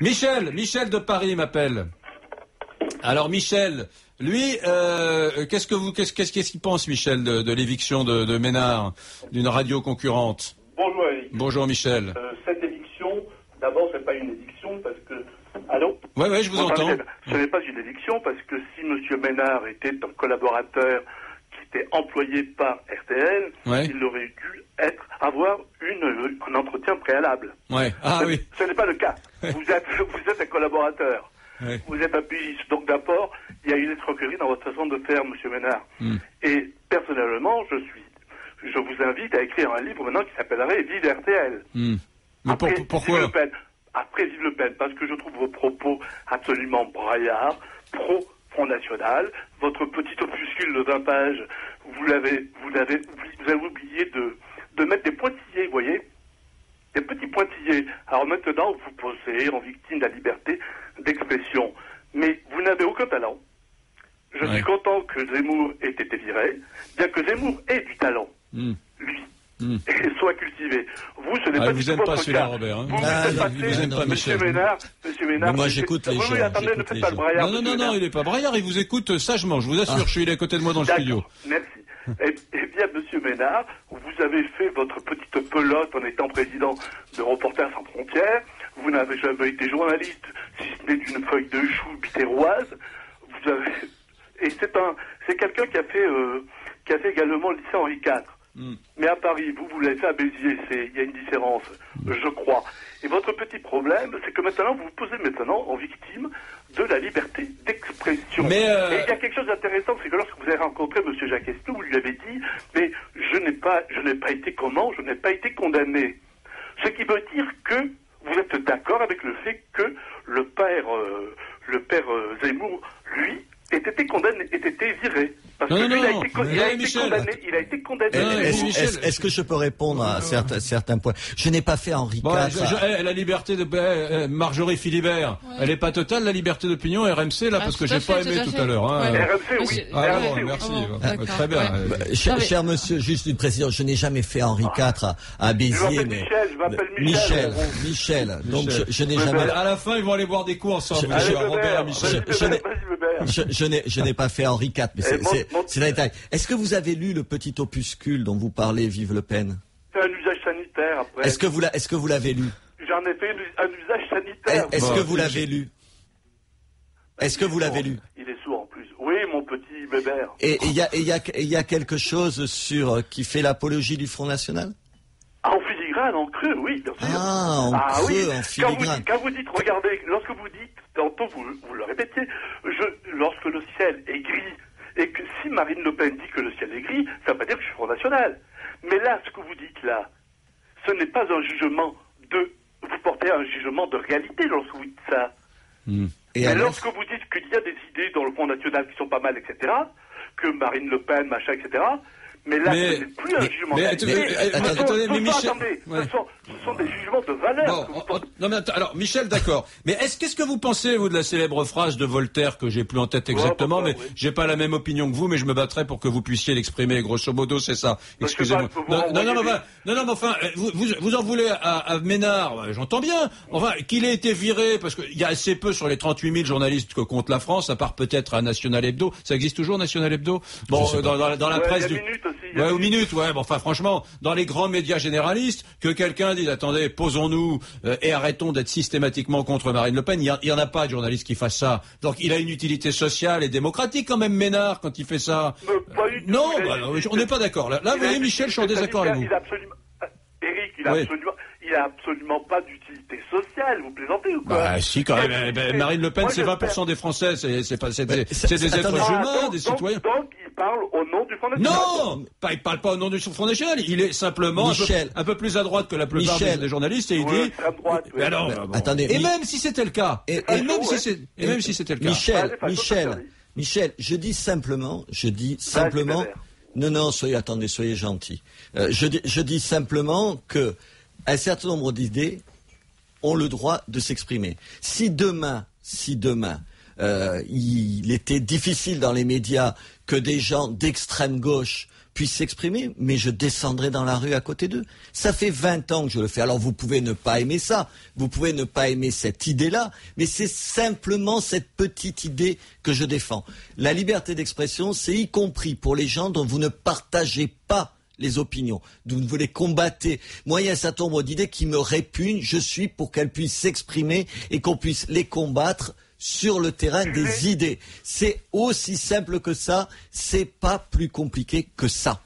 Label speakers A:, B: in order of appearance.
A: Michel de Paris m'appelle. Alors Michel, lui, qu'est-ce qu'il pense Michel de l'éviction de Ménard, d'une radio concurrente?
B: Bonjour Eric.
A: Bonjour Michel.
B: Cette éviction, d'abord c'est pas une éviction parce que... Allô?
A: Ouais, je vous entends.
B: Ce n'est pas une éviction parce que si M. Ménard était un collaborateur qui était employé par RTL, il aurait dû avoir un entretien préalable.
A: Ouais. Ah oui.
B: Ce n'est pas le cas. Vous êtes un collaborateur. Oui. Vous êtes un pigiste. Donc d'abord, il y a une escroquerie dans votre façon de faire, M. Ménard. Et personnellement, je vous invite à écrire un livre maintenant qui s'appellerait Vive RTL.
A: Mais pourquoi?
B: Après Vive Le Pen, parce que je trouve vos propos absolument braillards, pro-Front National. Votre petit opuscule de 20 pages, vous avez oublié de mettre des pointillés, vous voyez? Des petits pointillés. Alors maintenant, vous posez en victime de la liberté d'expression. Mais vous n'avez aucun talent. Je suis content que Zemmour ait été viré, bien que Zemmour ait du talent, lui, et soit cultivé. Vous, ce n'est pas du tout votre cas.
A: Robert, hein.
B: Vous êtes pas Monsieur Ménard.
C: Moi, j'écoute les gens.
B: Attendez, ne faites pas le braillard.
A: Non, il n'est pas braillard, il vous écoute sagement, je vous assure, je suis à côté de moi dans le studio.
B: Merci. Eh bien, Monsieur Ménard, vous avez fait votre petite pelote en étant président de Reporters sans frontières. Vous n'avez jamais été journaliste, si ce n'est d'une feuille de chou bitéroise. Et c'est quelqu'un qui a fait également le lycée Henri IV. Mais à Paris, vous l'avez fait à Béziers, il y a une différence, je crois. Et votre petit problème, c'est que maintenant, vous vous posez en victime de la liberté d'expression. Et il y a quelque chose d'intéressant, c'est que lorsque vous avez rencontré M. Jacques Estou, vous lui avez dit, mais je n'ai pas été condamné. Ce qui veut dire que vous êtes d'accord avec le fait que le père Zemmour, lui, ait été viré. Parce que il a été condamné.
C: Est-ce que je peux répondre à certains points? Je n'ai pas fait Henri IV.
A: La liberté de Marjorie Philibert, elle n'est pas totale, la liberté d'opinion RMC, là, parce que j'ai pas aimé tout à l'heure.
B: RMC, oui.
A: Merci. Très bien.
C: Cher monsieur, juste une précision, je n'ai jamais fait Henri IV à Béziers.
B: Je m'appelle
C: Michel. Donc je n'ai jamais...
A: À la fin, ils vont aller boire des coups ensemble, Robert, Michel.
C: Je n'ai pas fait Henri IV, mais c'est un détail. Est-ce que vous avez lu le petit opuscule dont vous parlez, Vive Le Pen?
B: C'est un usage sanitaire, après.
C: Est-ce que vous l'avez lu?
B: J'en ai fait un usage sanitaire.
C: Est-ce que vous l'avez lu? Est-ce que vous l'avez lu?
B: Il est sourd en plus. Oui, mon petit bébert.
C: Et il y a quelque chose qui fait l'apologie du Front National?
B: En filigrane, en creux, oui, bien sûr.
C: En filigrane.
B: Quand vous dites, regardez, lorsque vous dites, tantôt vous le répétiez, lorsque le ciel est gris, et que si Marine Le Pen dit que le ciel est gris, ça ne veut pas dire que je suis Front National. Mais là, ce que vous dites là, ce n'est pas un jugement vous portez un jugement de réalité lorsque vous dites ça. Mais lorsque vous dites qu'il y a des idées dans le Front National qui sont pas mal, etc., que Marine Le Pen, machin, etc., mais là, ce n'est plus un jugement.
A: Attendez, mais Michel...
B: Ce sont des jugements de valeur.
A: Alors, Michel, d'accord. Mais qu'est-ce que vous pensez, vous, de la célèbre phrase de Voltaire, que j'ai plus en tête exactement, mais j'ai pas la même opinion que vous, mais je me battrai pour que vous puissiez l'exprimer, grosso modo, c'est ça. Excusez-moi. Non, mais enfin, vous en voulez à Ménard, j'entends bien. Enfin, qu'il ait été viré, parce qu'il y a assez peu sur les 38 000 journalistes que compte la France, à part peut-être à National Hebdo. Ça existe toujours, National Hebdo? Bon, dans la presse du... Aux minutes, enfin franchement, dans les grands médias généralistes, que quelqu'un dise, attendez, posons-nous et arrêtons d'être systématiquement contre Marine Le Pen, il y en a pas de journaliste qui fasse ça. Donc il a une utilité sociale et démocratique quand même, Ménard, quand il fait ça. Non, on n'est pas d'accord. Là, vous voyez, Michel, je suis en désaccord avec vous.
B: Eric, il a absolument pas d'utilité sociale, vous plaisantez ou quoi?
A: Si, quand même. Marine Le Pen, c'est 20% des Français, c'est des êtres humains, des citoyens.
B: Donc, il parle au nom du Front National.
A: Non! Il parle pas au nom du Front National, il est simplement un peu plus à droite que la plupart des journalistes, et il dit...
B: Mais
A: alors,
C: attendez,
A: et même si c'était le cas, même si c'était le cas.
C: Michel, je dis simplement, non, soyez gentil. Je dis simplement que un certain nombre d'idées ont le droit de s'exprimer. Si demain, il était difficile dans les médias que des gens d'extrême gauche puissent s'exprimer, mais je descendrai dans la rue à côté d'eux. Ça fait 20 ans que je le fais. Alors vous pouvez ne pas aimer ça, vous pouvez ne pas aimer cette idée-là, mais c'est simplement cette petite idée que je défends. La liberté d'expression, c'est y compris pour les gens dont vous ne partagez pas les opinions, d'où vous les combattez. Moi, il y a un certain nombre d'idées qui me répugnent, je suis pour qu'elles puissent s'exprimer et qu'on puisse les combattre sur le terrain des idées. C'est aussi simple que ça, c'est pas plus compliqué que ça.